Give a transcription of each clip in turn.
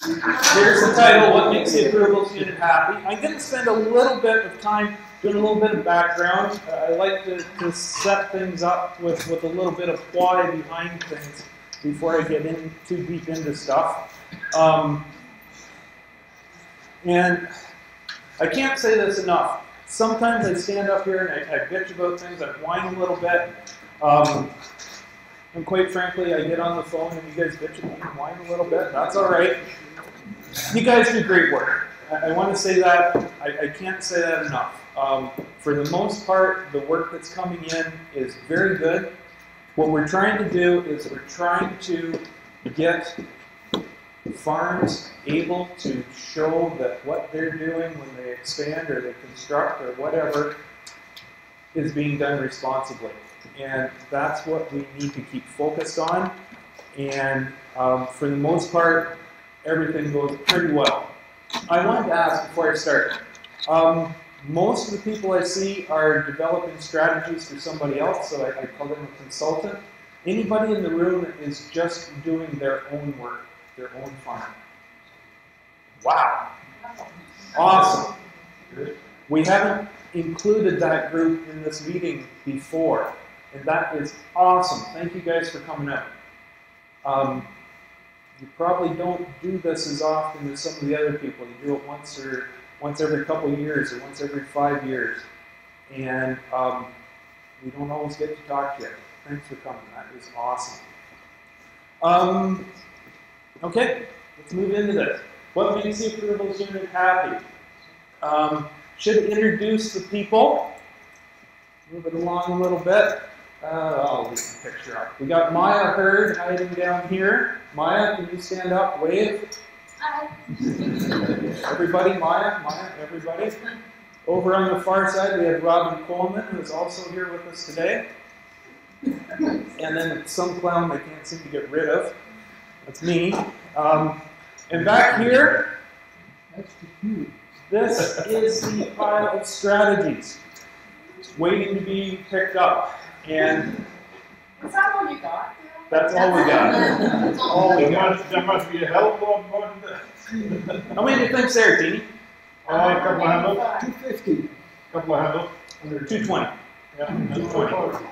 Here's the title, What Makes the Approvals Unit Happy? I'm going to spend a little bit of time doing a little bit of background. I like to set things up with a little bit of why behind things before I get in too deep into stuff. And I can't say this enough. Sometimes I stand up here and I bitch about things, I whine a little bit. And quite frankly, I get on the phone and you guys bitch and whine a little bit. That's all right. You guys do great work. I want to say that. I can't say that enough. For the most part, the work that's coming in is very good. What we're trying to do is we're trying to get farms able to show that what they're doing when they expand or they construct or whatever is being done responsibly. And that's what we need to keep focused on. And for the most part, everything goes pretty well. I wanted to ask before I start, most of the people I see are developing strategies for somebody else, so I call them a consultant. Anybody in the room that is just doing their own work, their own farm? Wow. Awesome. We haven't included that group in this meeting before, and that is awesome. Thank you guys for coming out. You probably don't do this as often as some of the other people. You do it once every couple of years or once every 5 years. And we don't always get to talk to you. Thanks for coming. That is awesome. Okay, let's move into this. What makes the approvals unit happy? Should introduce the people. Move it along a little bit. I'll leave the picture up. We got Maya Hurd hiding down here. Maya, can you stand up, wave? Hi. Everybody, Maya, everybody. Over on the far side, we have Robin Coleman, who is also here with us today. And then some clown they can't seem to get rid of. That's me. And back here, this is the pile of strategies waiting to be picked up. And Is that all you got? that's all we got. That's all we got. There must be a hell of a lot more than that. How many do you think's there, Dean? A couple of handles. 250. Couple of handles. 220. Yeah. 220.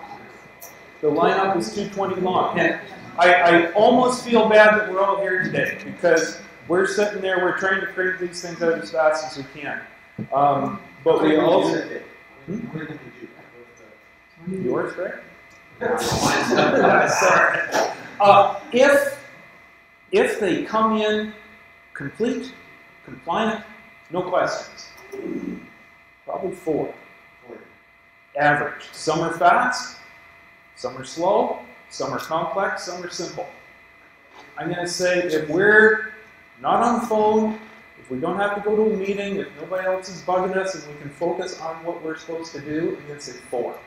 The lineup is 220 long. And I almost feel bad that we're all here today because we're sitting there, we're trying to crank these things out as fast as we can. But we also... Yours, right? If they come in complete, compliant, no questions, probably 4. Average. Some are fast, some are slow, some are complex, some are simple. I'm going to say if we're not on the phone, if we don't have to go to a meeting, if nobody else is bugging us and we can focus on what we're supposed to do, I'm going to say 4.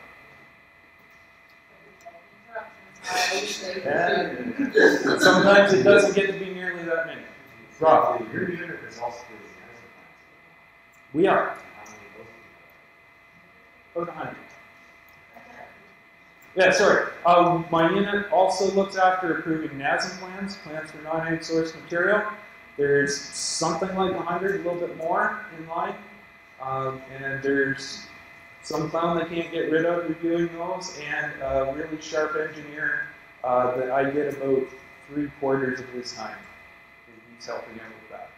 And sometimes it doesn't get to be nearly that many. Rob, your unit is also doing the we are. How many of those About 100. Yeah, sorry. My unit also looks after approving NASM plans for non-ag source material. There's something like 100, a little bit more in line. And there's some clown that can't get rid of reviewing those, and a really sharp engineer that I get about 3/4 of his time. And he's helping out with that.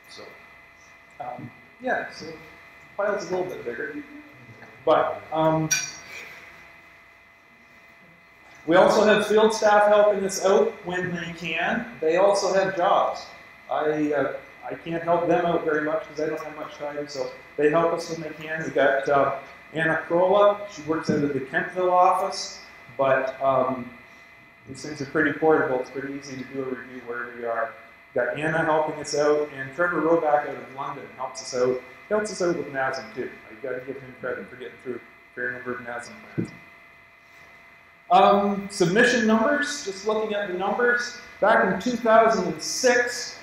So, yeah, so the file's a little bit bigger. But we also have field staff helping us out when they can. They also have jobs. I can't help them out very much because I don't have much time, so they help us when they can. We got Anna Krola. She works out of the Kentville office, but these things are pretty portable. It's pretty easy to do a review wherever you are. We've got Anna helping us out, and Trevor Roback out of London helps us out. He helps us out with NASM too. I've got to give him credit for getting through a fair number of NASM plans. Submission numbers, just looking at the numbers. Back in 2006,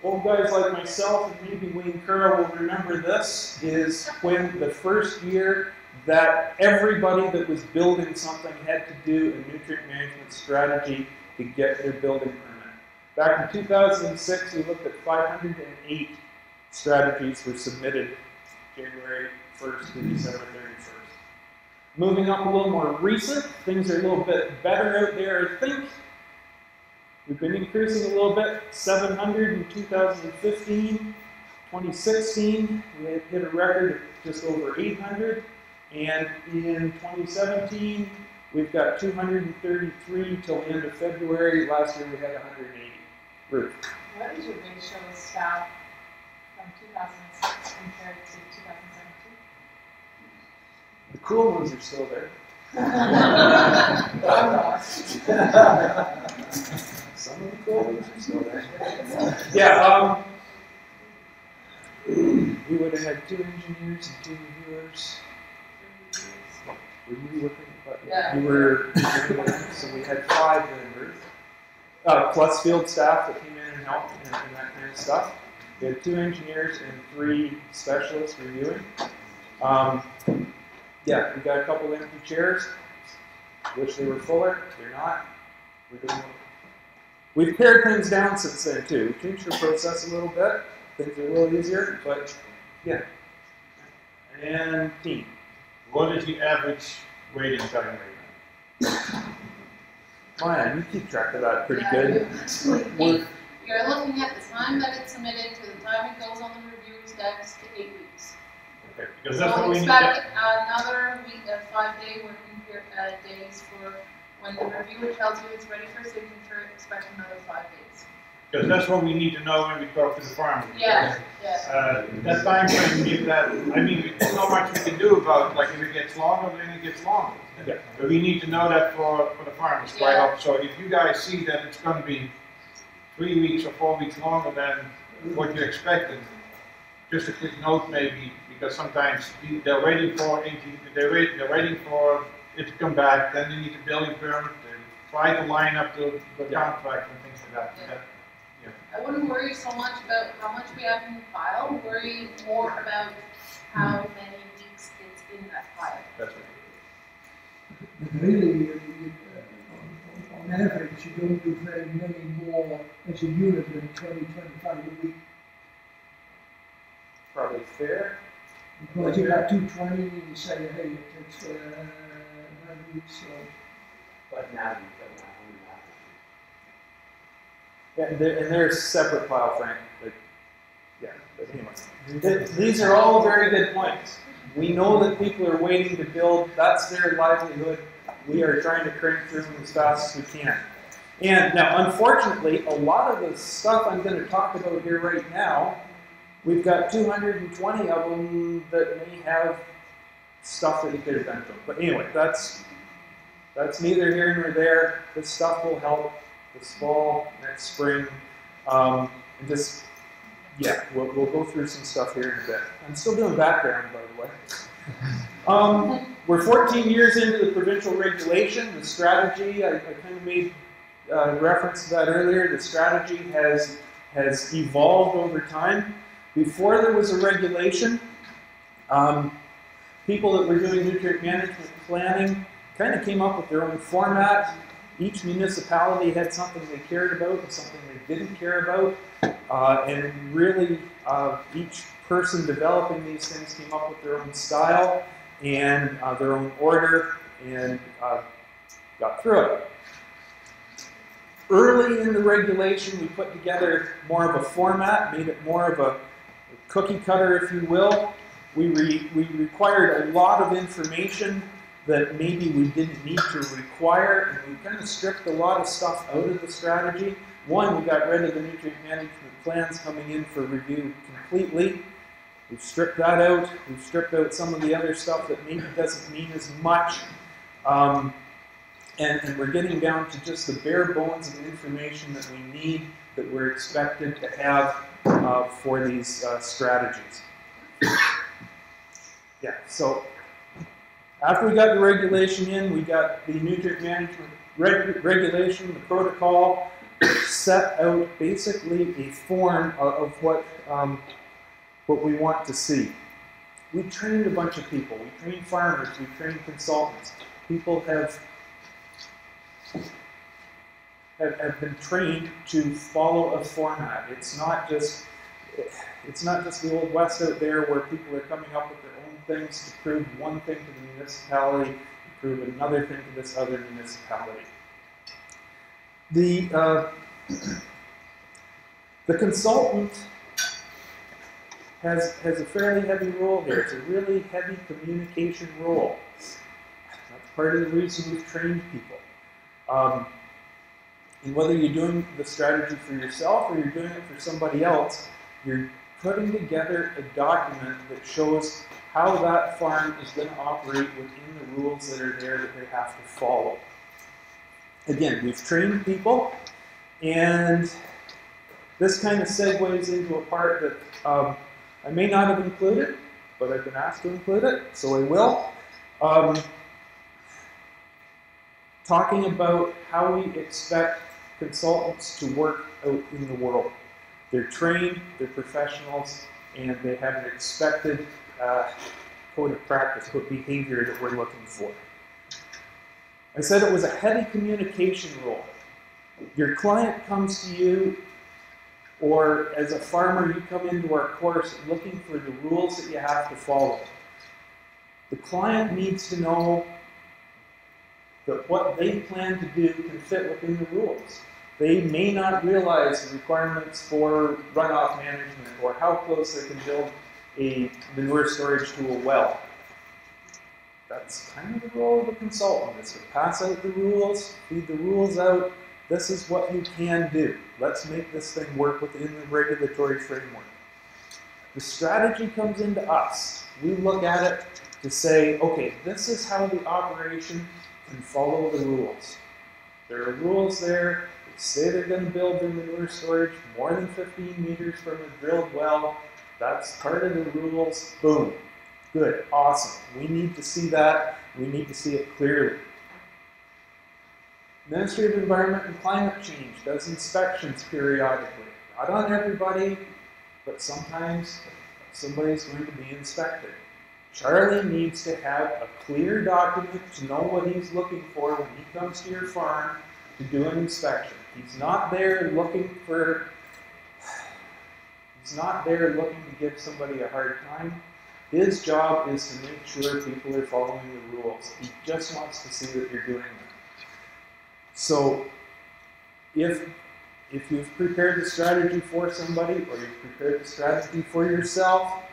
old guys like myself and maybe Wayne Curl will remember this, is when the first year that everybody that was building something had to do a nutrient management strategy to get their building permit. Back in 2006, we looked at 508 strategies were submitted January 1st to December 31st. Moving up a little more recent, things are a little bit better out there, I think. We've been increasing a little bit, 700 in 2015. 2016, we had hit a record of just over 800. And in 2017, we've got 233 till the end of February. Last year we had 180. Ruth. What is your ratio of staff from 2006 compared to 2017? The cool ones are still there. Some of the cool ones are still there. Yeah, we would have had 2 engineers and 2 reviewers. Were you working? Yeah. You were, so we had 5 members. Plus field staff that came in and helped and that kind of stuff. We had 2 engineers and 3 specialists reviewing. Yeah, we got a couple empty chairs. Wish they were fuller. They're not. We're doing. We've pared things down since then too. We changed the process a little bit. Things are a little easier, but yeah. And team. What is the average waiting time right now? Maya, you keep track of that pretty Yeah, good. You're looking at the time that it's submitted to the time it goes on the review decks to 8 weeks. Okay, because that's So what we need. expect another week of 5-day working days for when the reviewer tells you it's ready for signature, expect another 5 days. Because that's what we need to know when we talk to the farmer. Yeah, yeah. That time frame, give that, I mean, there's not much we can do about it, like if it gets longer, then it gets longer. Yeah. But we need to know that for the farmers quite Yeah. often. So if you guys see that it's gonna be 3 weeks or 4 weeks longer than what you expected, just a quick note maybe, because sometimes they're waiting for 18, they're waiting for it to come back, then they need a building permit, they try to line up the contract and things like that. Yeah. I wouldn't worry so much about how much we have in the file, worry more about how many weeks it's in that file. That's right. But really, on average, you don't do very many more as a unit than 20-25 a week. Probably fair. Because you got 220, you say, hey, it takes 9 weeks, so. But now you put that Yeah, and they're a separate file, Frank. But yeah, but anyway. These are all very good points. We know that people are waiting to build. That's their livelihood. We are trying to crank through them as fast as we can. And now, unfortunately, a lot of the stuff I'm going to talk about here right now, we've got 220 of them that may have stuff that you could have done to them. But anyway, that's neither here nor there. This stuff will help this fall, next spring, and just, yeah, we'll go through some stuff here in a bit. I'm still doing background, by the way. We're 14 years into the provincial regulation. The strategy, I kind of made reference to that earlier. The strategy has evolved over time. Before there was a regulation, people that were doing nutrient management planning kind of came up with their own format. Each municipality had something they cared about and something they didn't care about. And really, each person developing these things came up with their own style and their own order and got through it. Early in the regulation, we put together more of a format, made it more of a cookie cutter, if you will. We required a lot of information that maybe we didn't need to require, and we kind of stripped a lot of stuff out of the strategy. One, we got rid of the nutrient management plans coming in for review completely. We've stripped that out. We've stripped out some of the other stuff that maybe doesn't mean as much. And we're getting down to just the bare bones of information that we need, that we're expected to have for these strategies. Yeah, so after we got the regulation in, we got the nutrient management regulation, the protocol, set out basically a form of what we want to see. We trained a bunch of people. We trained farmers. We trained consultants. People have have been trained to follow a format. It's not just the Old West out there where people are coming up with their own things to prove one thing to the municipality, to prove another thing to this other municipality. The consultant has a fairly heavy role here. It's a really heavy communication role. That's part of the reason we've trained people. And whether you're doing the strategy for yourself or you're doing it for somebody else, you're putting together a document that shows how that farm is going to operate within the rules that are there that they have to follow. Again, we've trained people, and this kind of segues into a part that I may not have included, but I've been asked to include it, so I will. Talking about how we expect consultants to work out in the world. They're trained, they're professionals, and they have an expected code of practice, code of behavior that we're looking for. I said it was a heavy communication role. Your client comes to you, or as a farmer, you come into our course looking for the rules that you have to follow. The client needs to know that what they plan to do can fit within the rules. They may not realize the requirements for runoff management or how close they can build a manure storage to a well. That's kind of the role of a consultant, is to pass out the rules, feed the rules out. This is what you can do. Let's make this thing work within the regulatory framework. The strategy comes into us. We look at it to say, okay, this is how the operation can follow the rules. There are rules there that say they're going to build their manure storage more than 15 meters from a drilled well. That's part of the rules. Boom. Good. Awesome. We need to see that. We need to see it clearly. Ministry of Environment and Climate Change does inspections periodically. Not on everybody, but sometimes somebody's going to be inspected. Charlie needs to have a clear document to know what he's looking for when he comes to your farm to do an inspection. He's not there looking to give somebody a hard time. His job is to make sure people are following the rules. He just wants to see that you're doing that. So, if you've prepared the strategy for somebody, or you've prepared the strategy for yourself,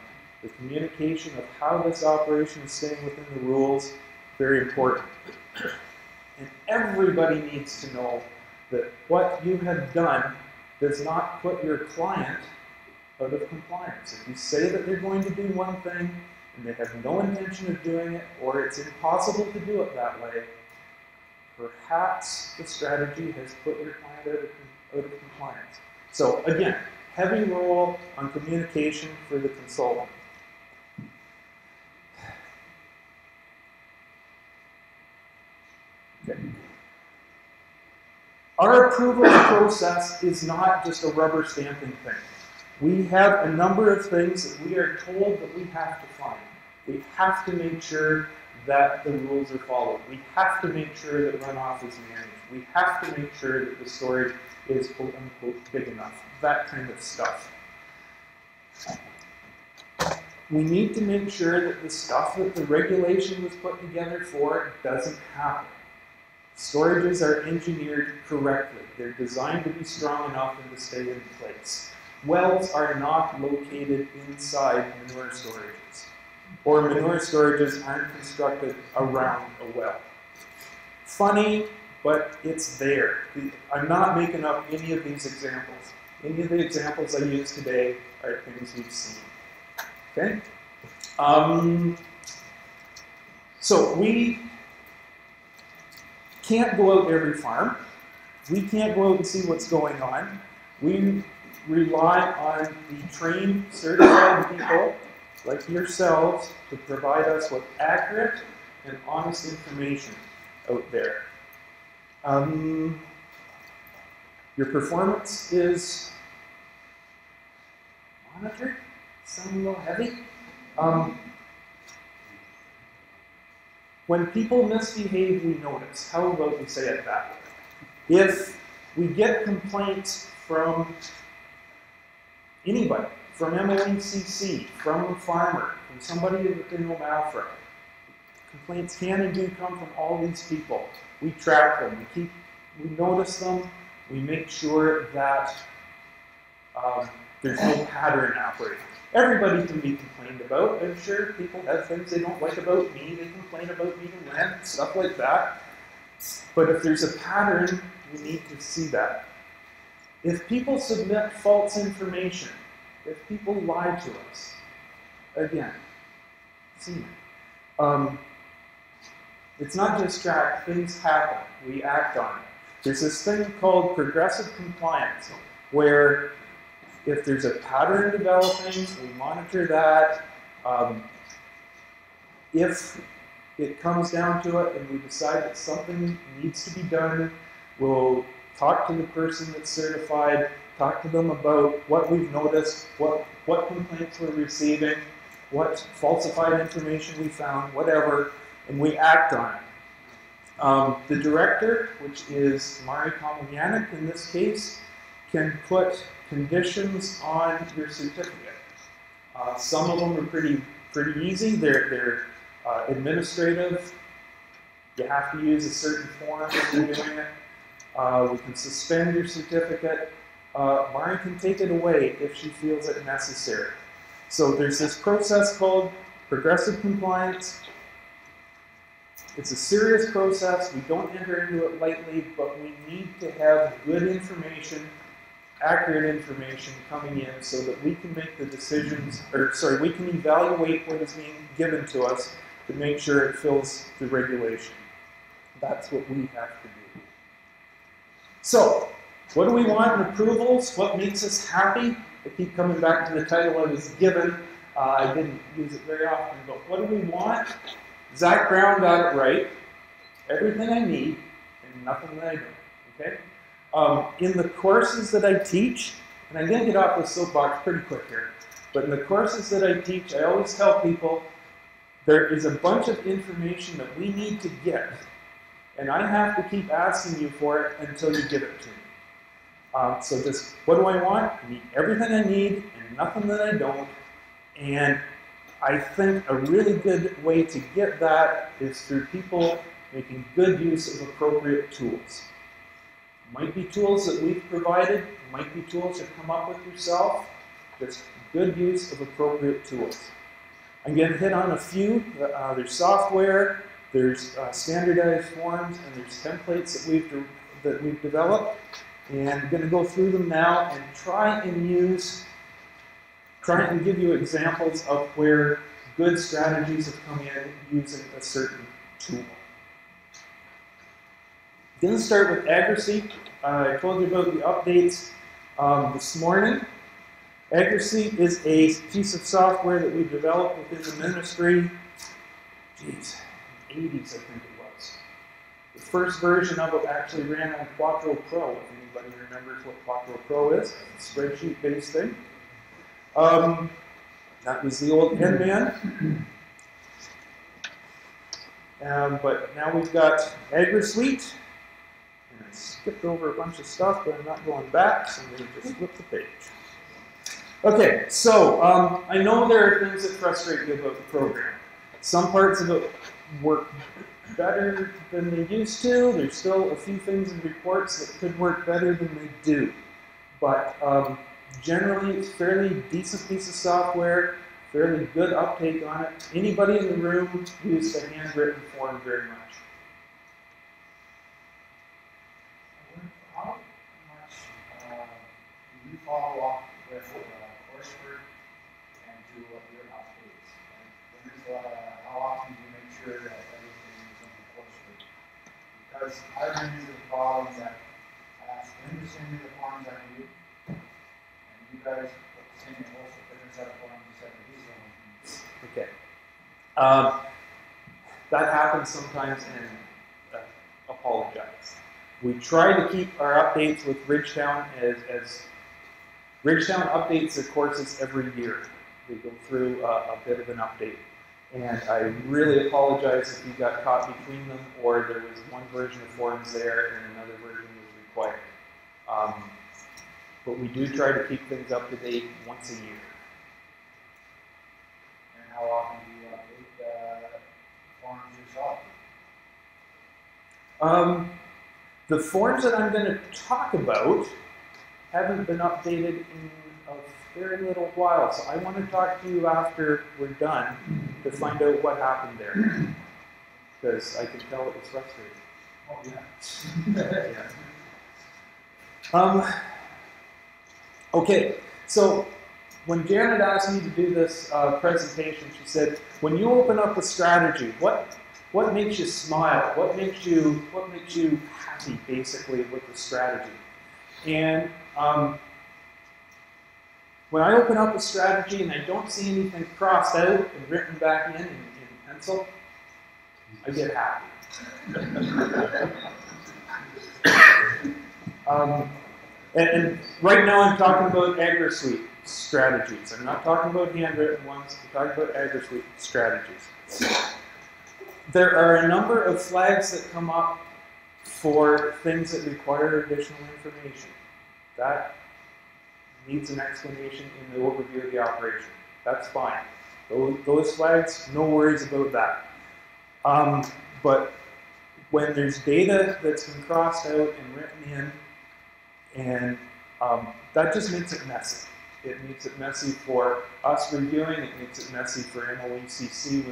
the communication of how this operation is staying within the rules, very important. And everybody needs to know that what you have done does not put your client out of compliance. If you say that they're going to do one thing, and they have no intention of doing it, or it's impossible to do it that way, perhaps the strategy has put your client out of compliance. So again, heavy role on communication for the consultant. Okay. Our approval process is not just a rubber stamping thing. We have a number of things that we are told that we have to find. We have to make sure that the rules are followed. We have to make sure that runoff is managed. We have to make sure that the storage is quote unquote big enough. That kind of stuff. We need to make sure that the stuff that the regulation was put together for doesn't happen. Storages are engineered correctly. They're designed to be strong enough and to stay in place. Wells are not located inside manure storages, or manure storages aren't constructed around a well. Funny, but it's there. I'm not making up any of these examples. Any of the examples I use today are things we've seen. Okay? So we can't go out every farm. We can't go out and see what's going on. We rely on the trained, certified people like yourselves to provide us with accurate and honest information out there. Your performance is monitored. Sound a little heavy. When people misbehave, we notice. How about we say it that way? We get complaints from anybody, from MOECC, from a farmer, from somebody within Omafra. Complaints can and do come from all these people. We track them, we notice them, we make sure that there's no pattern operating. Everybody can be complained about. I'm sure people have things they don't like about me. They complain about me to land, stuff like that. But if there's a pattern, we need to see that. If people submit false information, if people lie to us, again, see it. It's not just tracked, things happen. We act on it. There's this thing called progressive compliance, where if there's a pattern developing, we monitor that. If it comes down to it and we decide that something needs to be done, we'll talk to the person that's certified, talk to them about what we've noticed, what complaints we're receiving, what falsified information we found, whatever, and we act on it. The director, which is Mari Kamalianik in this case, can put conditions on your certificate. Some of them are pretty easy. They're administrative. You have to use a certain form if you're doing it. We can suspend your certificate. Mari can take it away if she feels it necessary. So there's this process called progressive compliance. It's a serious process. We don't enter into it lightly, but we need to have good information, accurate information coming in so that we can make the decisions, we can evaluate what is being given to us to make sure it fills the regulation. That's what we have to do. So, what do we want in approvals? What makes us happy? I keep coming back to the title I was given. I didn't use it very often, but what do we want? Zach Brown got it right. Everything I need and nothing that I don't. Okay? In the courses that I teach, and I'm going to get off the soapbox pretty quick here, but in the courses that I teach, I always tell people there is a bunch of information that we need to get, and I have to keep asking you for it until you give it to me. So just, what do I want? I need everything I need and nothing that I don't, and I think a really good way to get that is through people making good use of appropriate tools. Might be tools that we've provided, might be tools you come up with yourself, just good use of appropriate tools. I'm going to hit on a few. There's software, there's standardized forms, and there's templates that we've developed. And I'm going to go through them now and try and give you examples of where good strategies have come in using a certain tool. I'm going to start with Agri-Seek. I told you about the updates this morning. Agri-Seek is a piece of software that we developed within the ministry, in the 80s I think it was. The first version of it actually ran on Quattro Pro, if anybody remembers what Quattro Pro is. It's a spreadsheet-based thing. That was the old Henman. But now we've got Agri-Suite. And I skipped over a bunch of stuff, but I'm not going back, so I'm going to just flip the page. Okay, so I know there are things that frustrate you about the program. Some parts of it work better than they used to. There's still a few things in reports that could work better than they do. But generally, it's a fairly decent piece of software, fairly good uptake on it. Anybody in the room used a handwritten form very much? How much do you follow up with coursework and do your updates? How often do you make sure that everything is in the coursework? Because I run into the problem that I ask them to send me the forms I need, and you guys send me a whole different set of forms instead of these ones. Okay. That happens sometimes, and apologize. We try to keep our updates with Ridgetown as Ridgetown updates their courses every year. They go through a bit of an update. And I really apologize if you got caught between them or there was one version of forms there and another version was required. But we do try to keep things up to date once a year. And how often do you update forms yourself? The forms that I'm going to talk about haven't been updated in a very little while, so I want to talk to you after we're done to find out what happened there, because I can tell it was frustrating. Oh, yeah. Okay, so when Janet asked me to do this presentation, she said, when you open up a strategy, what makes you smile? What makes you happy, basically, with the strategy? And when I open up a strategy and I don't see anything crossed out and written back in pencil, I get happy. And right now I'm talking about AgriSuite strategies. I'm not talking about handwritten ones, I'm talking about AgriSuite strategies. There are a number of flags that come up for things that require additional information. That needs an explanation in the overview of the operation. That's fine. Those flags, no worries about that. But when there's data that's been crossed out and written in, and that just makes it messy. It makes it messy for us reviewing. It makes it messy for MOECC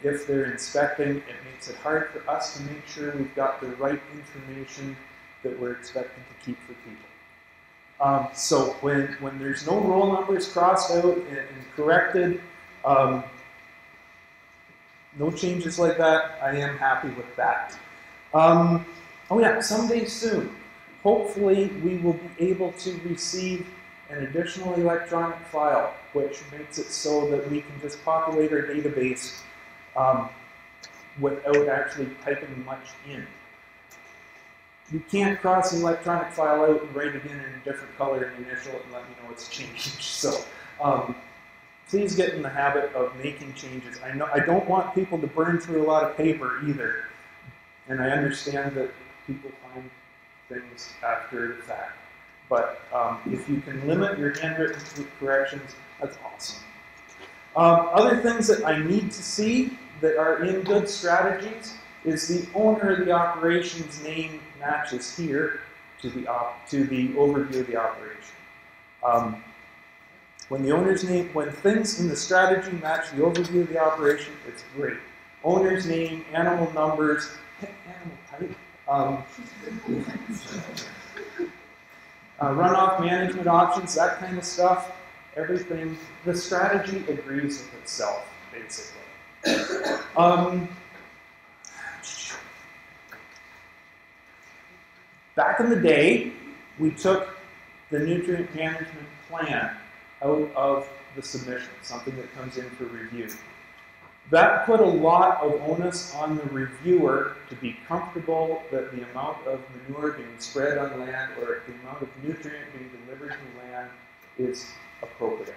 if they're inspecting. It makes it hard for us to make sure we've got the right information that we're expecting to keep for people. So when there's no roll numbers crossed out and corrected, no changes like that, I am happy with that. Oh yeah, someday soon, hopefully we will be able to receive an additional electronic file, which makes it so that we can just populate our database without actually typing much in. You can't cross an electronic file out and write it in a different color and initial it and let me know it's changed. So please get in the habit of making changes. I don't want people to burn through a lot of paper either. And I understand that people find things after the fact. But if you can limit your handwritten corrections, that's awesome. Other things that I need to see that are in good strategies is the owner of the operation's name matches here to the overview of the operation. When the owner's name, when things in the strategy match the overview of the operation, it's great. Owner's name, animal numbers, animal type, runoff management options, that kind of stuff, everything. The strategy agrees with itself, basically. Back in the day, we took the nutrient management plan out of the submission, something that comes in for review. That put a lot of onus on the reviewer to be comfortable that the amount of manure being spread on land or the amount of nutrient being delivered to land is appropriate,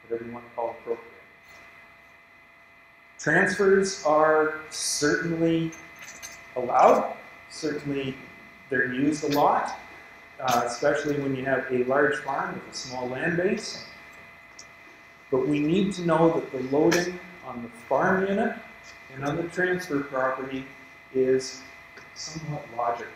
whatever you want to call appropriate. Transfers are certainly allowed, certainly they're used a lot, especially when you have a large farm with a small land base. But we need to know that the loading on the farm unit and on the transfer property is somewhat logical.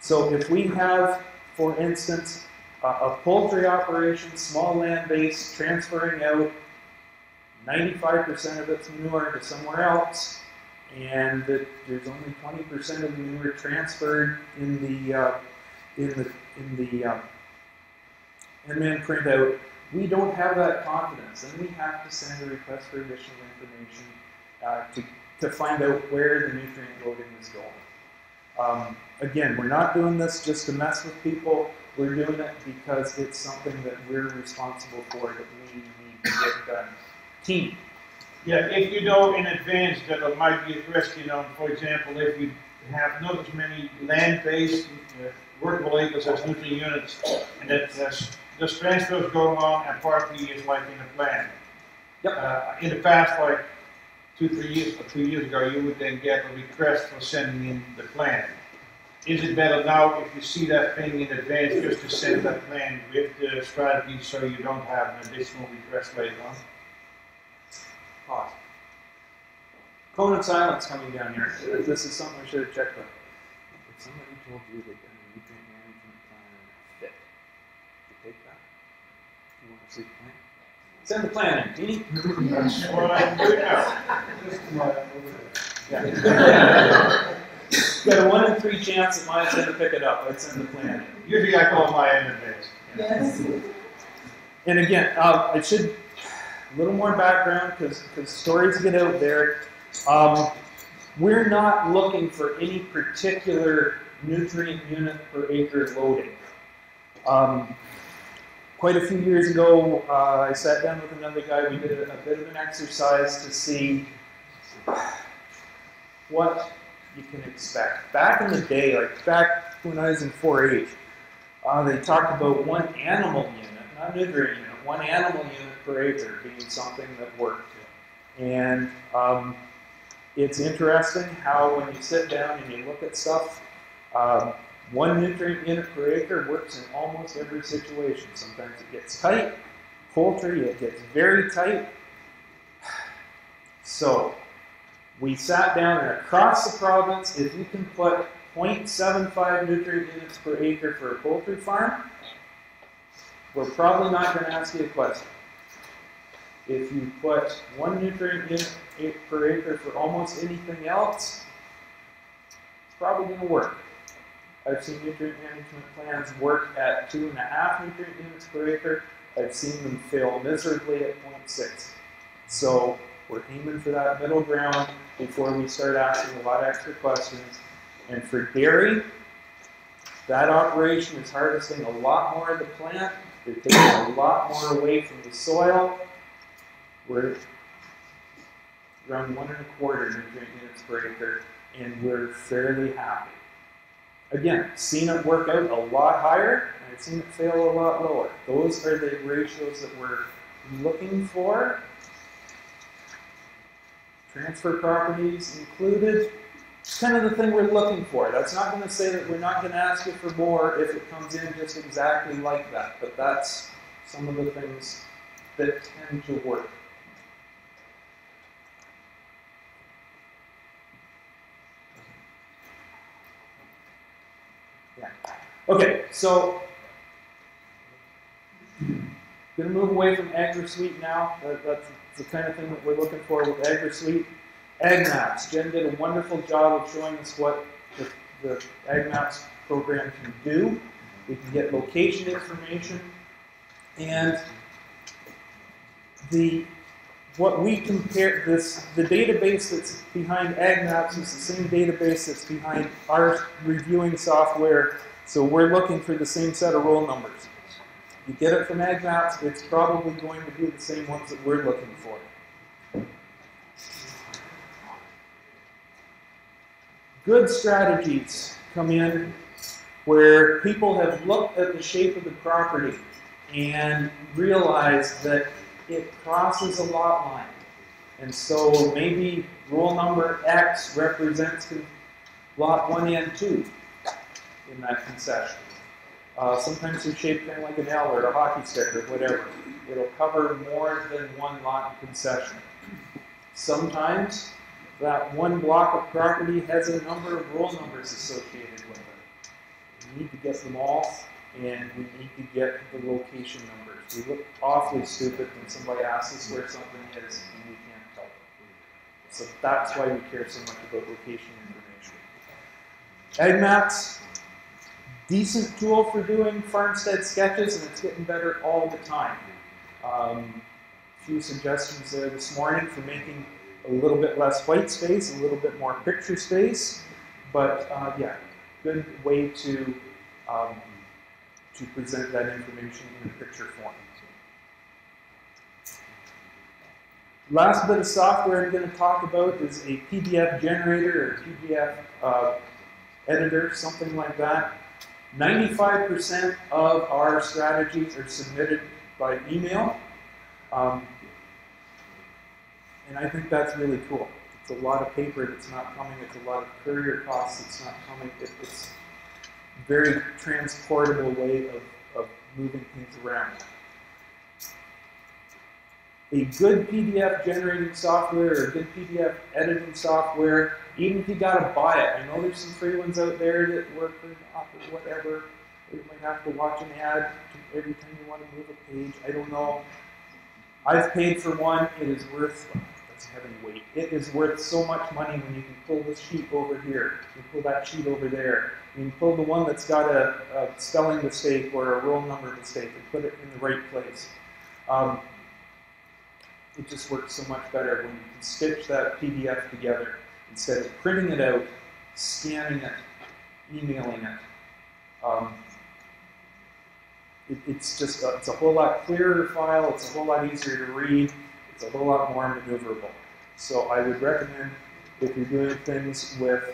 So if we have, for instance, a poultry operation, small land base, transferring out 95% of its manure to somewhere else, and that there's only 20% of the manure transferred in the NMAN printout, we don't have that confidence, and we have to send a request for additional information to find out where the nutrient loading is going. Again, we're not doing this just to mess with people. We're doing it because it's something that we're responsible for, that we need to get done. Team. Yeah, if you know in advance that it might be at risk, for example, if you have not as many land-based workable acres as nutrient units, and that there's transfers going on, and part B is like in the plan. Yep. In the past, like 2 years ago, you would then get a request for sending in the plan. is it better now if you see that thing in advance just to send that plan with the strategy so you don't have an additional request later on? Pause. Cone of silence coming down here. This is something I should have checked with. If somebody told you they've done a nutrient management plan and fit, would you take that? You want to see the plan? Send the plan in, Deanie. That's what I'm doing now. Yeah. Got a 1 in 3 chance that mine's going to pick it up. I'd send the plan in. Usually I call my in advance. Yes. And again, I should a little more background because stories get out there. We're not looking for any particular nutrient unit per acre loading. Quite a few years ago, I sat down with another guy. We did a bit of an exercise to see what you can expect. Back in the day, like back when I was in 4-H, they talked about 1 animal unit, not nutrient unit, 1 animal unit per acre being something that worked. And it's interesting how when you sit down and you look at stuff, 1 nutrient unit per acre works in almost every situation. Sometimes it gets tight. Poultry, it gets very tight. So we sat down and across the province, if you can put 0.75 nutrient units per acre for a poultry farm, we're probably not going to ask you a question. If you put 1 nutrient unit per acre for almost anything else, it's probably going to work. I've seen nutrient management plans work at 2.5 nutrient units per acre. I've seen them fail miserably at 0.6. So we're aiming for that middle ground before we start asking a lot of extra questions. And for dairy, that operation is harvesting a lot more of the plant. They're taking a lot more away from the soil. We're around 1.25 nutrient units per acre, and we're fairly happy. Again, seen it work out a lot higher, and I've seen it fail a lot lower. Those are the ratios that we're looking for. Transfer properties included. It's kind of the thing we're looking for. That's not going to say that we're not going to ask you for more if it comes in just exactly like that, but that's some of the things that tend to work. Yeah. Okay, so going to move away from AgriSuite now. That's the kind of thing that we're looking for with AgriSuite. AgMaps. Jen did a wonderful job of showing us what the AgMaps program can do. We can get location information, and what we compare the database that's behind AgMaps is the same database that's behind our reviewing software. So we're looking for the same set of roll numbers. You get it from AgMaps, it's probably going to be the same ones that we're looking for. Good strategies come in where people have looked at the shape of the property and realized that it crosses a lot line. And so maybe roll number X represents lot 1 and 2 in that concession. Sometimes they're shaped kind of like an L or a hockey stick or whatever. It'll cover more than 1 lot concession. Sometimes that 1 block of property has a number of roll numbers associated with it. We need to get them all, and we need to get the location numbers. We look awfully stupid when somebody asks us where something is and we can't tell them. So that's why we care so much about location information. AgMaps, decent tool for doing farmstead sketches, and it's getting better all the time. A few suggestions there this morning for making a little bit less white space, a little bit more picture space, but yeah, good way to present that information in a picture form. Last bit of software I'm going to talk about is a PDF generator or PDF editor, something like that. 95% of our strategies are submitted by email. And I think that's really cool. It's a lot of paper that's not coming. It's a lot of courier costs that's not coming. very transportable way of moving things around. A good PDF generating software or a good PDF editing software, even if you gotta buy it. I know there's some free ones out there that work for or whatever. Or you might have to watch an ad every time you want to move a page. I don't know. I've paid for one. It is worth, that's heavy weight. It is worth so much money when you can pull this sheet over here. You can pull that sheet over there. You can pull the one that's got a spelling mistake or a roll number mistake and put it in the right place. It just works so much better when you can stitch that PDF together instead of printing it out, scanning it, emailing it. It's just it's a whole lot clearer file. It's a whole lot easier to read. It's a whole lot more maneuverable. So I would recommend if you're doing things with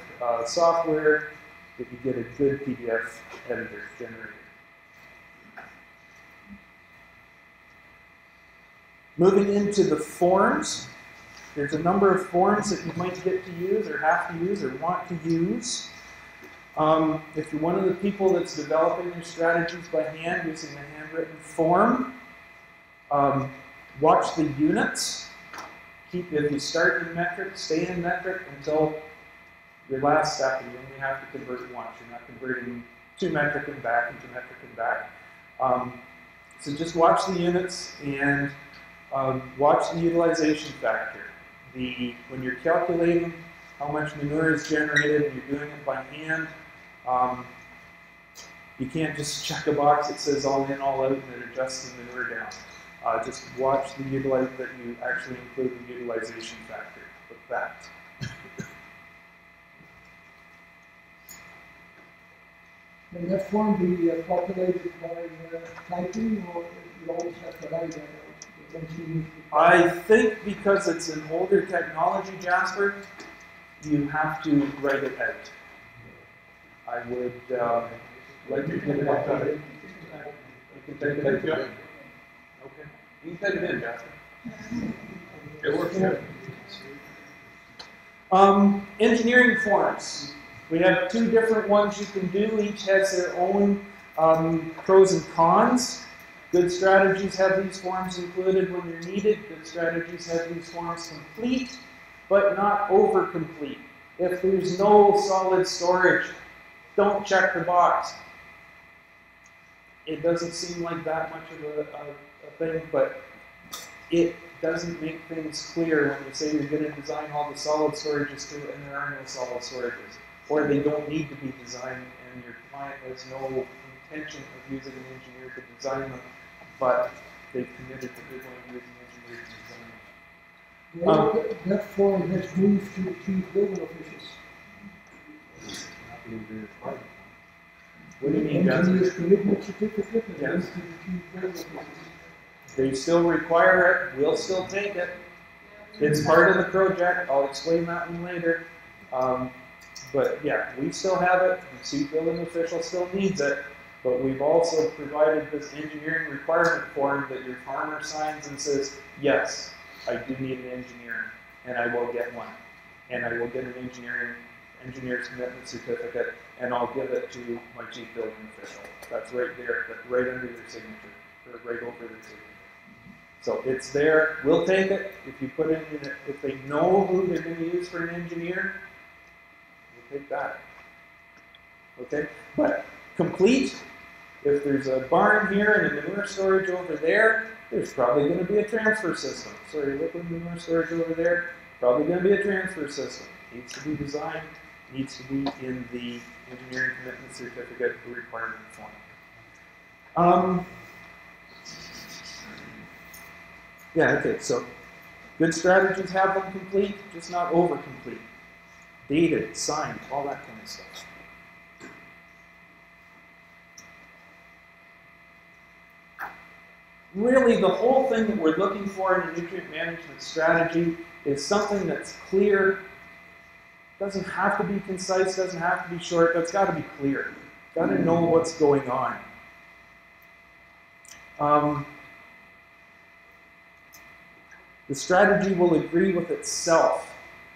software that you get a good PDF editor generator. Moving into the forms, there's a number of forms that you might get to use or have to use or want to use. If you're one of the people that's developing your strategies by hand using a handwritten form, watch the units. If you start in metric, stay in metric until your last step. You only have to convert once. You're not converting to metric and back into metric and back. So just watch the units and watch the utilization factor. When you're calculating how much manure is generated and you're doing it by hand, you can't just check a box that says all in, all out, and it adjusts the manure down. Just watch that you actually include the utilization factor with that. Can that form be populated by typing, or you always have to write that out? I think because it's an older technology, Jasper, you have to write it out. I would like to get it updated. You can type it out. Okay. You can type it in, Jasper. It works good. Engineering forms. We have two different ones you can do. Each has their own pros and cons. Good strategies have these forms included when they're needed. Good strategies have these forms complete, but not over complete. If there's no solid storage, don't check the box. It doesn't seem like that much of a thing, but it doesn't make things clear when you say you're going to design all the solid storages too, and there are no solid storages. Or they don't need to be designed, and your client has no intention of using an engineer to design them, but they've committed that they're going to use an engineer to design them. That form has moved to the chief building officials. What do you mean, Jasper? Engineer's commitment certificate has Yes. moved to the chief building officials. They still require it. We'll still take it. It's part of the project. I'll explain that one later. But yeah, we still have it. The chief building official still needs it. But we've also provided this engineering requirement form that your farmer signs and says, yes, I do need an engineer, and I will get one. And I will get an engineer's commitment certificate, and I'll give it to my chief building official. That's right there, that's right under their signature, or right over their signature. So it's there. We'll take it. If you put in, if they know who they're going to use for an engineer, we'll take that. Okay? But complete, if there's a barn here and a manure storage over there, there's probably going to be a transfer system. Sorry, liquid manure storage over there, probably going to be a transfer system. Needs to be designed, needs to be in the engineering commitment certificate requirement form. Yeah, okay, so good strategies have them complete, just not over complete. Dated, signed, all that kind of stuff. Really, the whole thing that we're looking for in a nutrient management strategy is something that's clear. Doesn't have to be concise, doesn't have to be short, but it's got to be clear. Got to know what's going on. The strategy will agree with itself.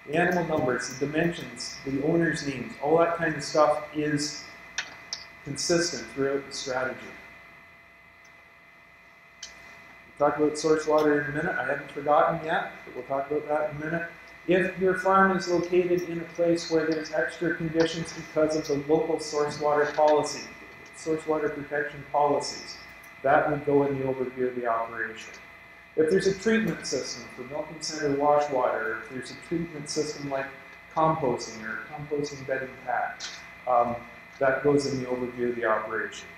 The animal numbers, the dimensions, the owner's names, all that kind of stuff is consistent throughout the strategy. We'll talk about source water in a minute. I haven't forgotten yet, but we'll talk about that in a minute. If your farm is located in a place where there's extra conditions because of the local source water policy, source water protection policies, that would go in the overview of the operation. If there's a treatment system for milking center wash water, or if there's a treatment system like composting or composting bedding pack, that goes in the overview of the operation.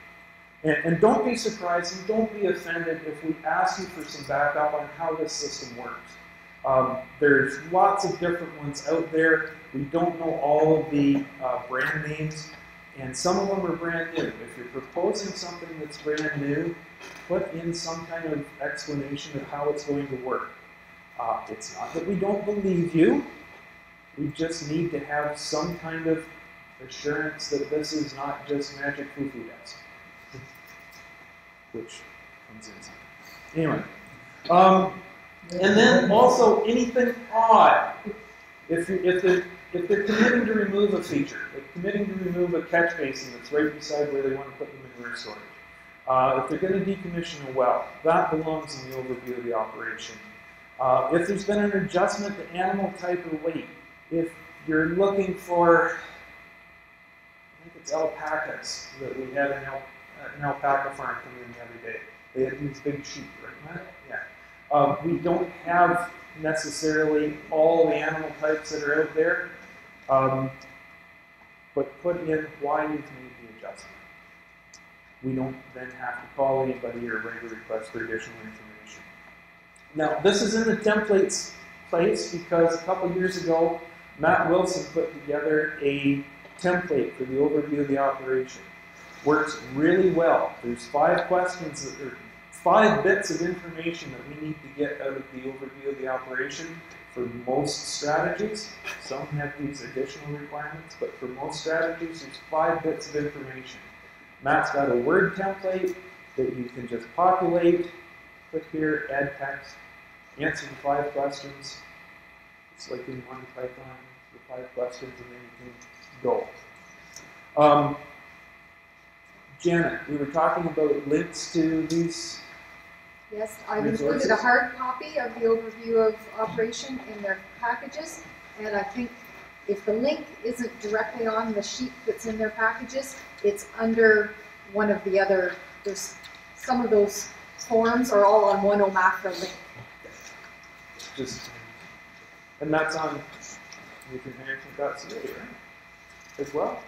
And don't be surprised and don't be offended if we ask you for some backup on how this system works. There's lots of different ones out there. We don't know all of the brand names, and some of them are brand new. If you're proposing something that's brand new, put in some kind of explanation of how it's going to work. It's not that we don't believe you. We just need to have some kind of assurance that this is not just magic foo-foo dust, which comes in. Anyway. And then also anything odd. If they're committing to remove a feature, like committing to remove a catch basin that's right beside where they want to put the manure storage. If they're going to decommission a well, that belongs in the overview of the operation. If there's been an adjustment to animal type or weight, if you're looking for, I think it's alpacas that we had an alpaca farm come in the other day. They had these big sheep, right, Matt? Yeah. We don't have necessarily all the animal types that are out there, but put in why you've made the adjustment. We don't then have to call anybody or write a request for additional information. Now, this is in the templates place because a couple years ago, Matt Wilson put together a template for the overview of the operation. Works really well. There's 5 questions that are 5 bits of information that we need to get out of the overview of the operation for most strategies. Some have these additional requirements, but for most strategies, there's 5 bits of information. Matt's got a Word template that you can just populate, click here, add text, answer the 5 questions. It's like in Monty Python, the 5 questions, and then you can go. Janet, we were talking about links to these. Yes, I've included a hard copy of the overview of operation in their packages, and I think if the link isn't directly on the sheet that's in their packages, it's under one of the other, there's some of those forms are all on one OMAFRA link. And that's on nutrientmanagement.ca, right? As well?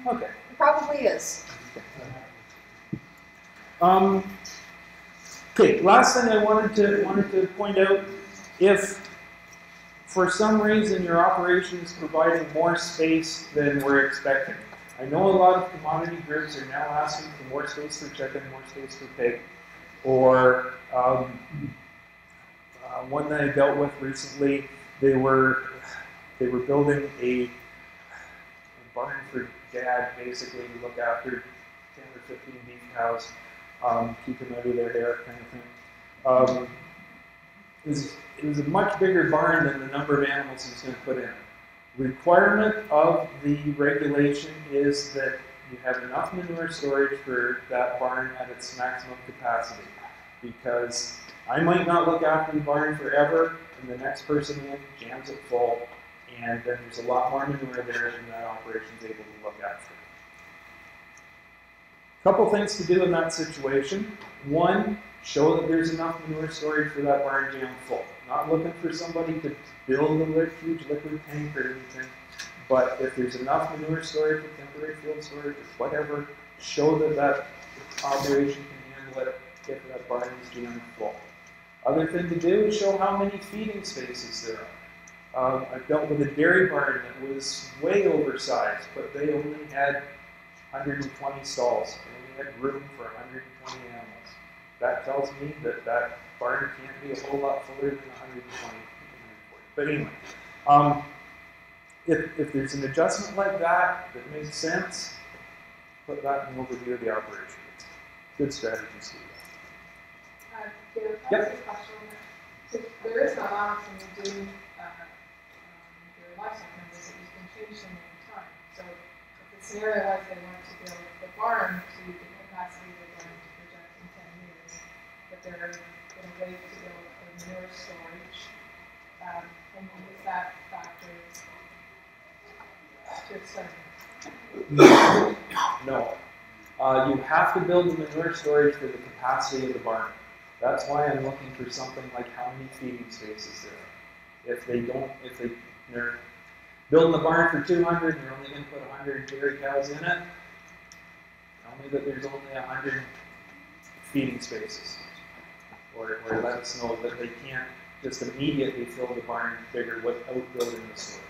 Okay. It probably is. Okay, last thing I wanted to point out, if for some reason your operation is providing more space than we're expecting. I know a lot of commodity groups are now asking for more space for chicken, more space for pig, or one that I dealt with recently, they were building a barn for dad, basically, to look after 10 or 15 beef cows, keep them out of their hair, kind of thing. It was a much bigger barn than the number of animals he was going to put in. Requirement of the regulation is that you have enough manure storage for that barn at its maximum capacity, because I might not look after the barn forever, and the next person in jams it full, and then there's a lot more manure there than that operation's able to look after. A couple things to do in that situation. One, show that there's enough manure storage for that barn jam full. Not looking for somebody to build a huge liquid tank or anything, but if there's enough manure storage for temporary field storage or whatever, show that that operation can handle it if that barn is jammed full. Other thing to do is show how many feeding spaces there are. I've dealt with a dairy barn that was way oversized, but they only had 120 stalls. They only had room for 120 animals. That tells me that that barn can't be a whole lot fuller than 120. But anyway, if there's an adjustment like that that makes sense, put that in the overview of the operation. Good strategies to do that. David, Yep. I have a question. So there is no allowance when you do your livestock numbers that you can change them any time. So if the scenario was they wanted to build the barn to the capacity they're going to project in 10 years, but they're going to wait to build a manure storage, and use that factor to experiment. No. You have to build the manure storage for the capacity of the barn. That's why I'm looking for something like how many feeding spaces there are. If they're building the barn for 200 and they're only going to put 100 dairy cows in it, tell me that there's only 100 feeding spaces. Or let us know that they can't just immediately fill the barn bigger without building the storage.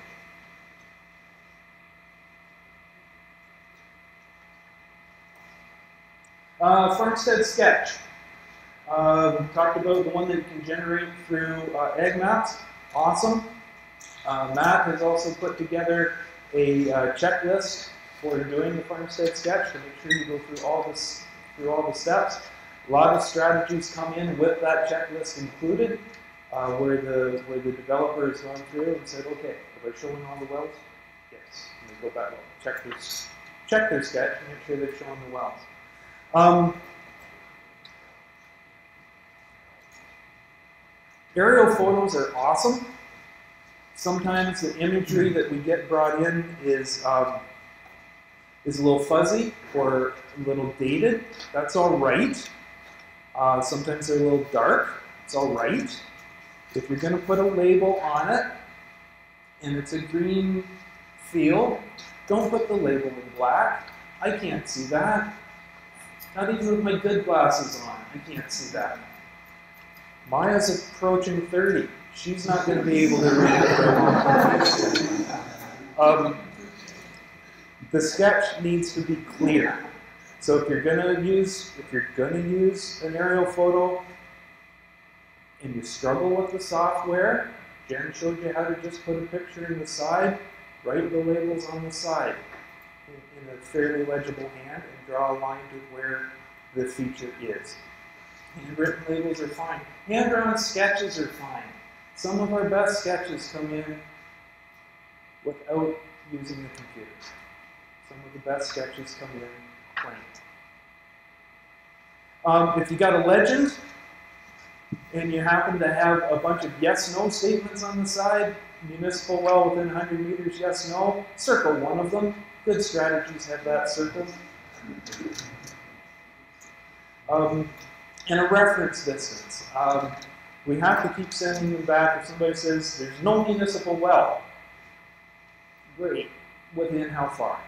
Farmstead sketch. Talked about the one that you can generate through Ag Maps. Awesome. Matt has also put together a checklist for doing the Farmstead sketch to make sure you go through all the steps. A lot of strategies come in with that checklist included, where the developer has gone through and said, okay, have I shown all the wells? Yes. And they go back, check their sketch and make sure they've shown the wells. Aerial photos are awesome. Sometimes the imagery that we get brought in is a little fuzzy or a little dated. That's all right. Sometimes they're a little dark. It's all right. If you're going to put a label on it and it's a green field, don't put the label in black. I can't see that. Not even with my good glasses on, I can't see that. Maya's approaching 30. She's not going to be able to read it. The sketch needs to be clear. So if you're going to use an aerial photo and you struggle with the software, Jen showed you how to just put a picture in the side, write the labels on the side in a fairly legible hand, and draw a line to where the feature is. Handwritten labels are fine. Hand-drawn sketches are fine. Some of our best sketches come in without using the computer. Some of the best sketches come in plain. If you got a legend and you happen to have a bunch of yes-no statements on the side, municipal well within 100 meters, yes, no, circle one of them. Good strategies have that circled. And a reference distance. We have to keep sending them back. If somebody says there's no municipal well, great. Within how far?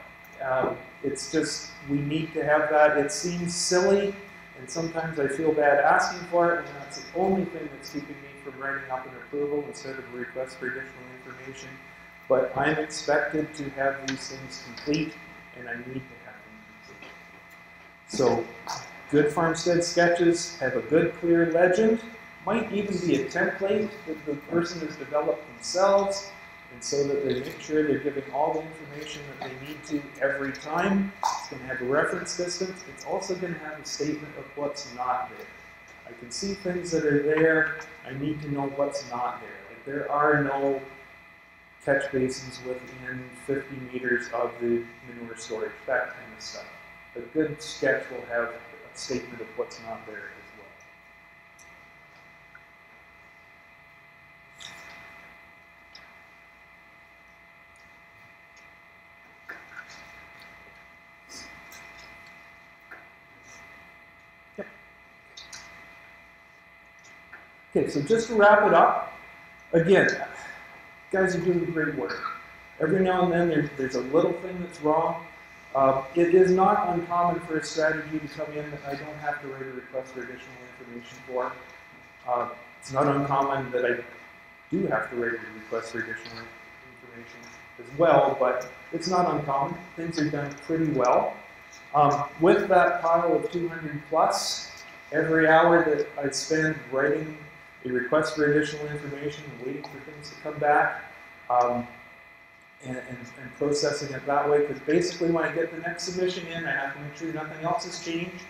It's just, we need to have that. It seems silly, and sometimes I feel bad asking for it, and that's the only thing that's keeping me from writing up an approval instead of a request for additional information. But I'm expected to have these things complete, and I need to have them complete. So, good farmstead sketches have a good, clear legend. Might even be a template that the person has developed themselves, and so that they make sure they're giving all the information that they need to every time. It's going to have a reference distance. It's also going to have a statement of what's not there. I can see things that are there. I need to know what's not there. Like, there are no catch basins within 50 meters of the manure storage, that kind of stuff. A good sketch will have a statement of what's not there as well. Yep. Okay, so just to wrap it up, again, guys are doing great work. Every now and then there's a little thing that's wrong. It is not uncommon for a strategy to come in that I don't have to write a request for additional information for. It's not uncommon that I do have to write a request for additional information as well, but it's not uncommon. Things are done pretty well. With that pile of 200 plus, every hour that I spend writing a request for additional information and waiting for things to come back, and processing it that way, because basically when I get the next submission in, I have to make sure nothing else has changed,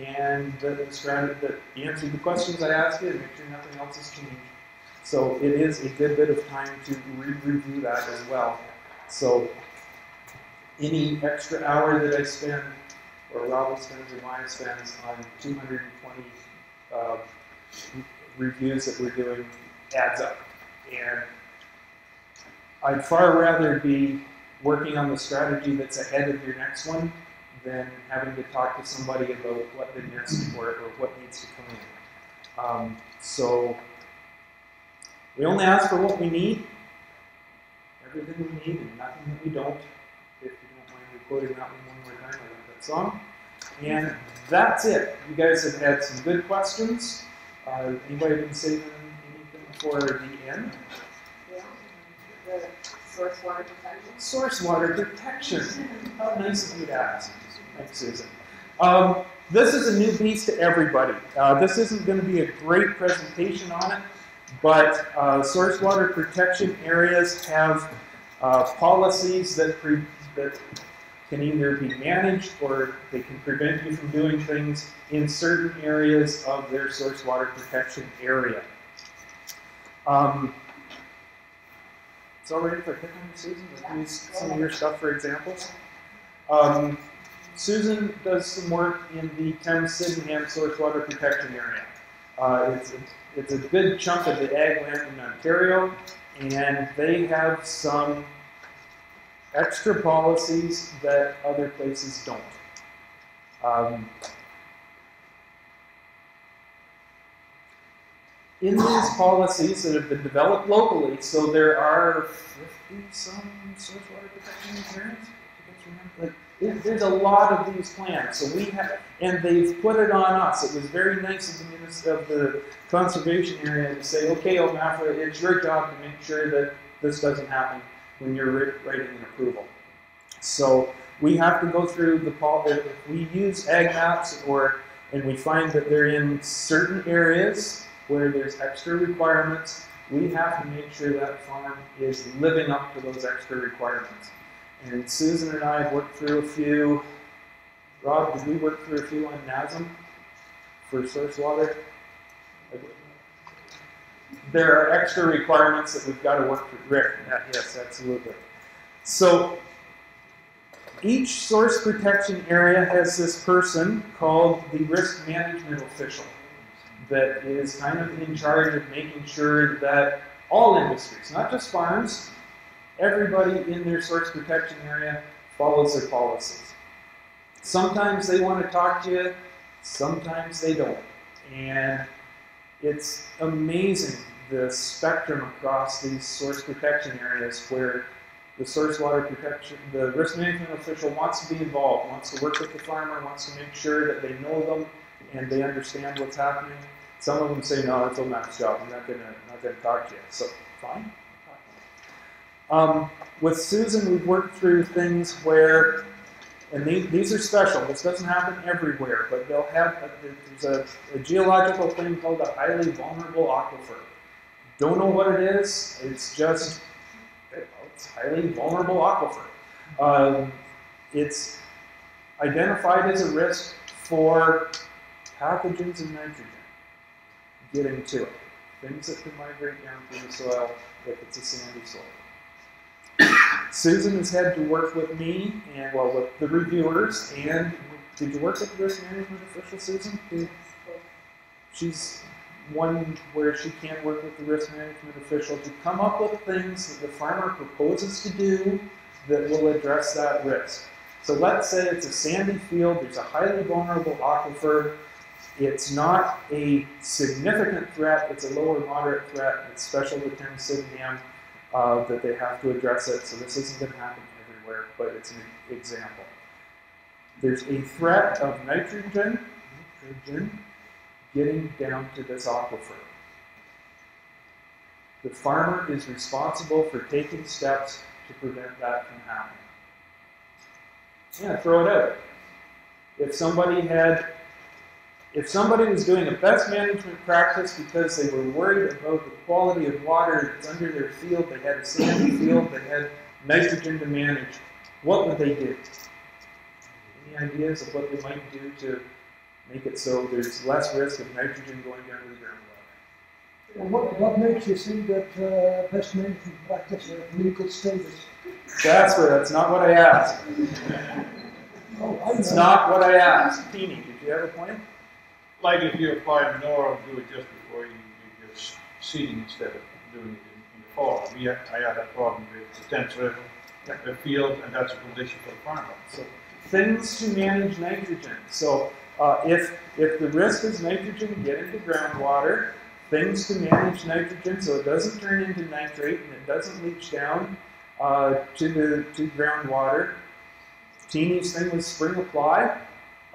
and that you answered the questions I asked you, and make sure nothing else has changed. So it is a good bit of time to review that as well. So any extra hour that I spend, or Rob spends, or Maya spends on 220 reviews that we're doing adds up. And I'd far rather be working on the strategy that's ahead of your next one than having to talk to somebody about what they missed or what needs to come in. So we only ask for what we need, everything we need, and nothing that we don't. If you don't mind me quoting that one more time, I like that song. And that's it. You guys have had some good questions. Anybody been saving anything for the end? Yeah. The source water protection. Source water protection. How nice of you to ask. Thanks, Susan. This is a new beast to everybody. This isn't going to be a great presentation on it, but source water protection areas have policies that can either be managed or they can prevent you from doing things in certain areas of their source water protection area. It's all right if I pick on you, Susan, and use some of your stuff for examples. Susan does some work in the Thames-Sydenham source water protection area. It's a good chunk of the ag land in Ontario, and they have some extra policies that other places don't. In these policies that have been developed locally, so there are 50-some source water protection areas. There's a lot of these plans, so we have, and they've put it on us. It was very nice of the conservation area to say, okay, OMAFRA, it's your job to make sure that this doesn't happen when you're writing an approval. So we have to go through the if we use ag maps and we find that they're in certain areas where there's extra requirements, we have to make sure that farm is living up to those extra requirements. And Susan and I have worked through a few. Rob, did we work through a few on NASM for source water? There are extra requirements that we've got to work through. Rick, yes, absolutely. So each source protection area has this person called the risk management official that is kind of in charge of making sure that all industries, not just farms, everybody in their source protection area follows their policies. Sometimes they want to talk to you, sometimes they don't. And it's amazing the spectrum across these source protection areas where the source water protection, the risk management official wants to be involved, wants to work with the farmer, wants to make sure that they know them and they understand what's happening. Some of them say, no, it's OMAF's job, I'm not gonna talk to you. So, fine. With Susan, we've worked through things where, and these are special, this doesn't happen everywhere, but they'll have, there's a geological thing called a highly vulnerable aquifer. Don't know what it is, it's just, it's highly vulnerable aquifer. It's identified as a risk for pathogens and nitrogen getting to it. Things that can migrate down through the soil if it's a sandy soil. Susan has had to work with me and, well, with the reviewers, and did you work with the risk management official, Susan? She's one where she can work with the risk management official to come up with things that the farmer proposes to do that will address that risk. So let's say it's a sandy field, there's a highly vulnerable aquifer, it's not a significant threat, it's a lower moderate threat, it's special to Thames-Sydenham that they have to address it, so this isn't going to happen everywhere, but it's an example. There's a threat of nitrogen getting down to this aquifer. The farmer is responsible for taking steps to prevent that from happening. Yeah, throw it out. If somebody was doing a best management practice because they were worried about the quality of water that's under their field, they had a sandy field, they had nitrogen to manage, what would they do? Any ideas of what they might do to make it so there's less risk of nitrogen going down to the groundwater? And what makes you think that best management practice have legal status? Jasper, that's not what I asked. Oh, I It's know. not what I asked. Teeny, did you have a point? Like if you apply manure, do it just before you do your seeding instead of doing it in the fall. I had that problem with the 10th River, the field, and that's a condition for the farmer. So things to manage nitrogen. So if the risk is nitrogen get into groundwater, things to manage nitrogen so it doesn't turn into nitrate and it doesn't leach down to groundwater. Teeny's thing was spring apply.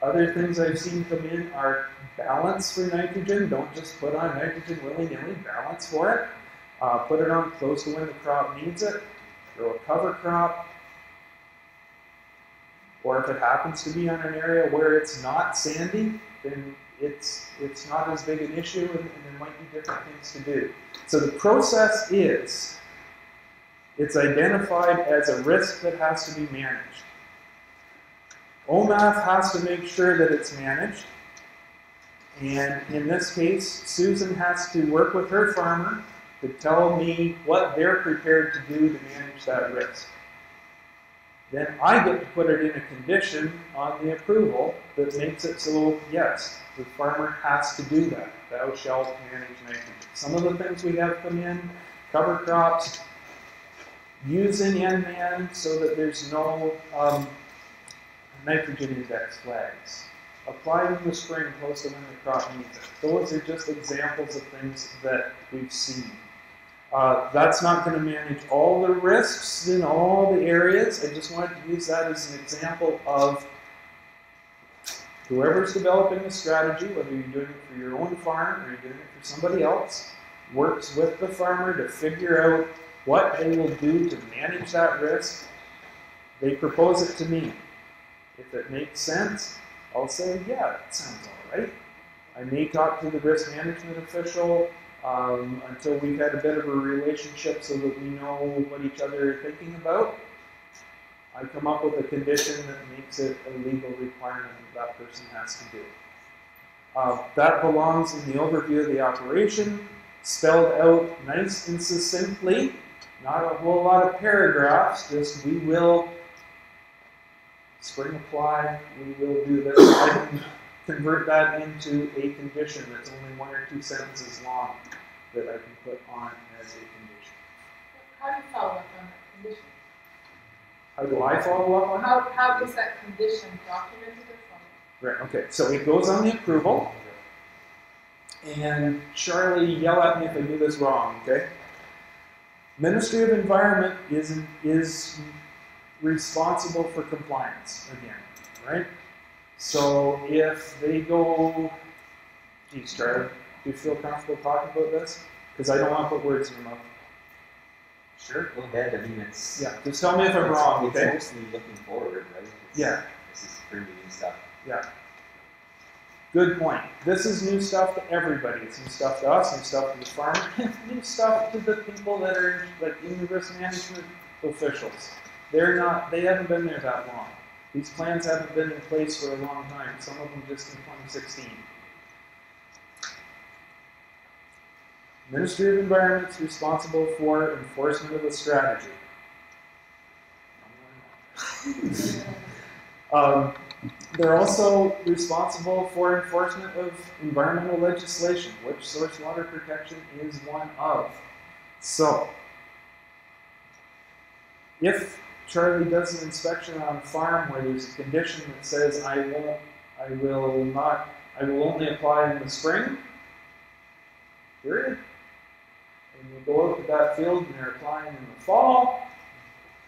Other things I've seen come in are balance for nitrogen. Don't just put on nitrogen willy-nilly, balance for it. Put it on close to when the crop needs it. Throw a cover crop. Or if it happens to be on an area where it's not sandy, then it's not as big an issue and there might be different things to do. So the process is, it's identified as a risk that has to be managed. OMAF has to make sure that it's managed. And in this case, Susan has to work with her farmer to tell me what they're prepared to do to manage that risk. Then I get to put it in a condition on the approval that makes it so, yes, the farmer has to do that. Thou shalt manage nitrogen. Some of the things we have come in, cover crops, using NMAN so that there's no nitrogen index flags. Applying in the spring close to when the crop needs it. Those are just examples of things that we've seen. That's not going to manage all the risks in all the areas. I just wanted to use that as an example of whoever's developing a strategy, whether you're doing it for your own farm or you're doing it for somebody else, works with the farmer to figure out what they will do to manage that risk. They propose it to me. If it makes sense, I'll say, yeah, that sounds all right. I may talk to the risk management official until we've had a bit of a relationship so that we know what each other are thinking about. I come up with a condition that makes it a legal requirement that person has to do. That belongs in the overview of the operation, spelled out nice and succinctly, not a whole lot of paragraphs, just we will spring apply, we will do this. I can convert that into a condition that's only 1 or 2 sentences long that I can put on as a condition. How do you follow up on that condition? How do I follow up on it? How is that condition documented or followed? Right, okay, so it goes on the approval, and Charlie, yell at me if I do this wrong, okay? Ministry of Environment is responsible for compliance again, right? So if they go, geez, Charlie, do you feel comfortable talking about this? Because I don't want to put words in your mouth. Sure, go ahead. I mean, it's. Yeah, just tell me if I'm wrong, okay? It's mostly looking forward, right? It's, Yeah. This is pretty new stuff. Yeah. Good point. This is new stuff to everybody. It's new stuff to us, new stuff to the farmer, new stuff to the people that are like in the risk management officials. They haven't been there that long. These plans haven't been in place for a long time, some of them just in 2016. Ministry of Environment is responsible for enforcement of the strategy. They're also responsible for enforcement of environmental legislation, which source water protection is one of. So, if Charlie does an inspection on a farm where there's a condition that says I will only apply in the spring, period. And you go out to that field and they're applying in the fall,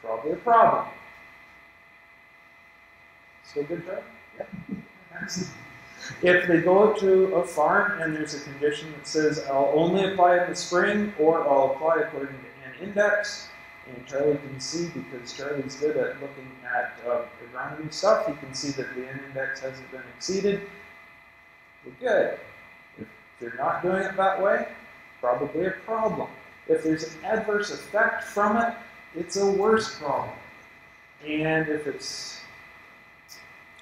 probably a problem. Still good, Charlie? Yeah. If they go out to a farm and there's a condition that says I'll only apply in the spring or I'll apply according to an index, and Charlie can see, because Charlie's good at looking at agronomy stuff, he can see that the N index hasn't been exceeded. We're good. If they're not doing it that way, probably a problem. If there's an adverse effect from it, it's a worse problem. And if it's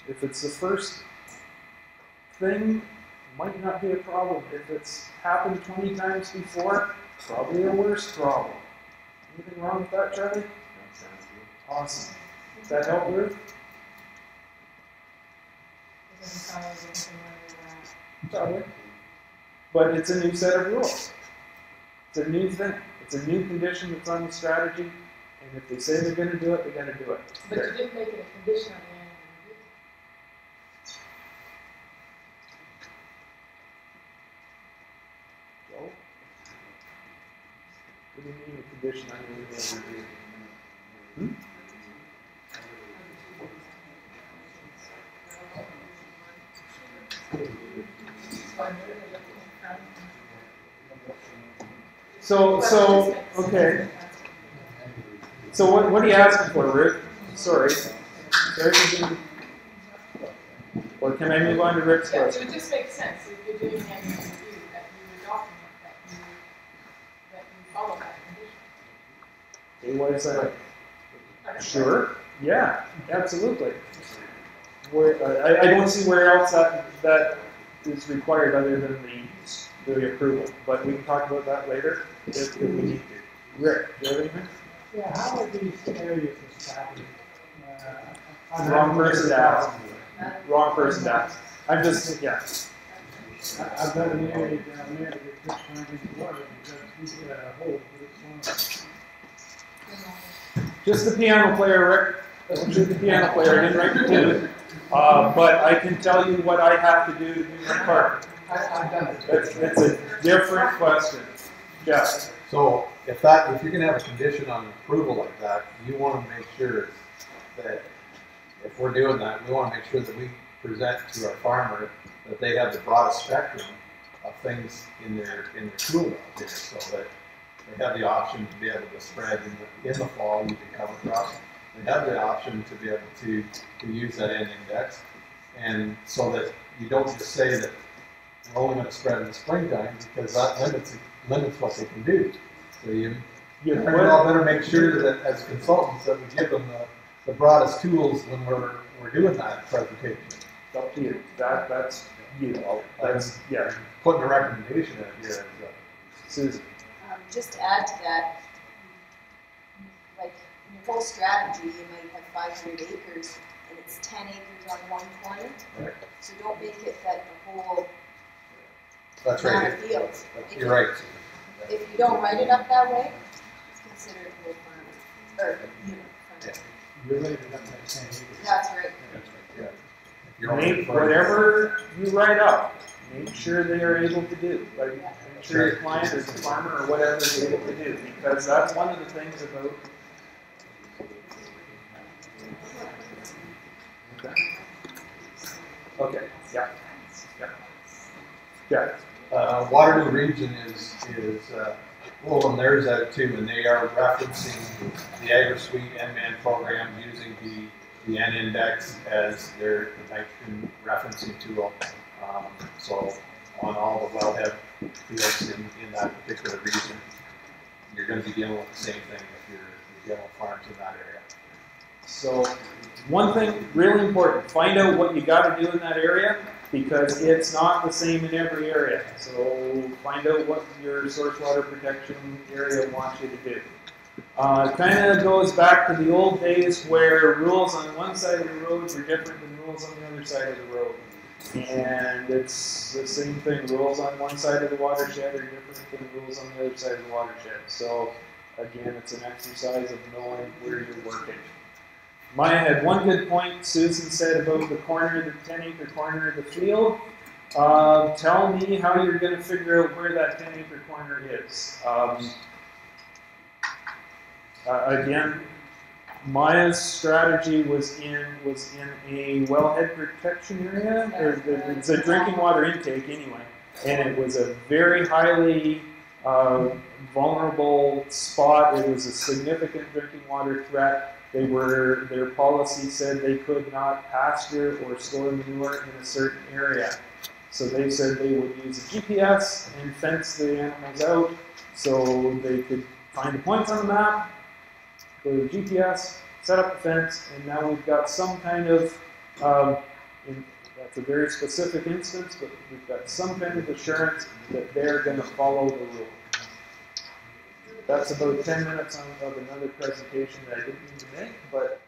the first thing, might not be a problem. If it's happened 20 times before, probably a worse problem. Anything wrong with that, Charlie? That sounds Awesome. Does that help, Ruth? Doesn't sound like anything where Probably. But it's a new set of rules. It's a new thing. It's a new condition that's on the strategy. And if they say they're going to do it, they're going to do it. But you didn't make it a condition on the annual review. Joe? What do you mean a condition on your annual review? Hmm? So, okay. So what are you asking for, Rick? Sorry. Or can I move on to Rick's Yeah, question? it would just make sense if you're doing an annual review, that you would document that you follow that condition. Okay, why is that? Sure. Yeah, absolutely. Where, I don't see where else that is required other than the approval. But we can talk about that later if we need to. Rick, do you have anything? Yeah, how are these areas established? Wrong person to ask. Wrong person to ask. I'm just, yeah. I've got an area down there that gets turned into water because we get a hole, but it's one. Just the piano player, Rick. I'm just the piano player. I didn't write the tune. But I can tell you what I have to do to do my part. I've done it. It's a different question. Jeff. So if you're gonna have a condition on approval like that, you wanna make sure that if we're doing that, we wanna make sure that we present to our farmer that they have the broadest spectrum of things in their tool belt there, so that they have the option to be able to spread in the fall using cover crops. They have the option to be able to use that N index, and so that you don't just say that we're only going to spread in the springtime, because that limits what they can do. So you all better make sure that as consultants that we give them the broadest tools when we're doing that presentation. It's up to you. That's you. That's, yeah. Putting a recommendation in here. Susan. Just to add to that, like in your whole strategy, you might have 500 acres and it's 10 acres on one corner. Right. So don't make it that the whole That's amount right. of fields. You're right. If you don't write it up that way, it's considered whole farm or unit farm. You're ready to have that same. That's right. Make whatever you write up, make sure they are able to do. Like, make sure your client or the farmer or whatever is able to do, because that's one of the things about. Okay. Yeah. Yeah. Yeah. Waterloo region is well, and there's that too, and they are referencing the AgriSuite NMAN program using the N index as their nitrogen referencing tool. So on all the wellhead fields in that particular region, you're going to be dealing with the same thing if you're dealing with farms in that area. So one thing really important, find out what you got to do in that area, because it's not the same in every area. So find out what your source water protection area wants you to do. It kind of goes back to the old days where rules on one side of the road were different than rules on the other side of the road. And it's the same thing, rules on one side of the watershed are different than rules on the other side of the watershed. So again, it's an exercise of knowing where you're working. Maya had one good point Susan said about the corner, the 10-acre corner of the field. Tell me how you're going to figure out where that 10-acre corner is. Again, Maya's strategy was in a wellhead protection area. It's a drinking water intake anyway, and it was a very highly vulnerable spot. It was a significant drinking water threat. Their policy said they could not pasture or store manure in a certain area. So they said they would use a GPS and fence the animals out so they could find the points on the map, go to the GPS, set up the fence, and now we've got some kind of, that's a very specific instance, but we've got some kind of assurance that they're going to follow the rule. that's about 10 minutes of another presentation that I didn't mean to make, but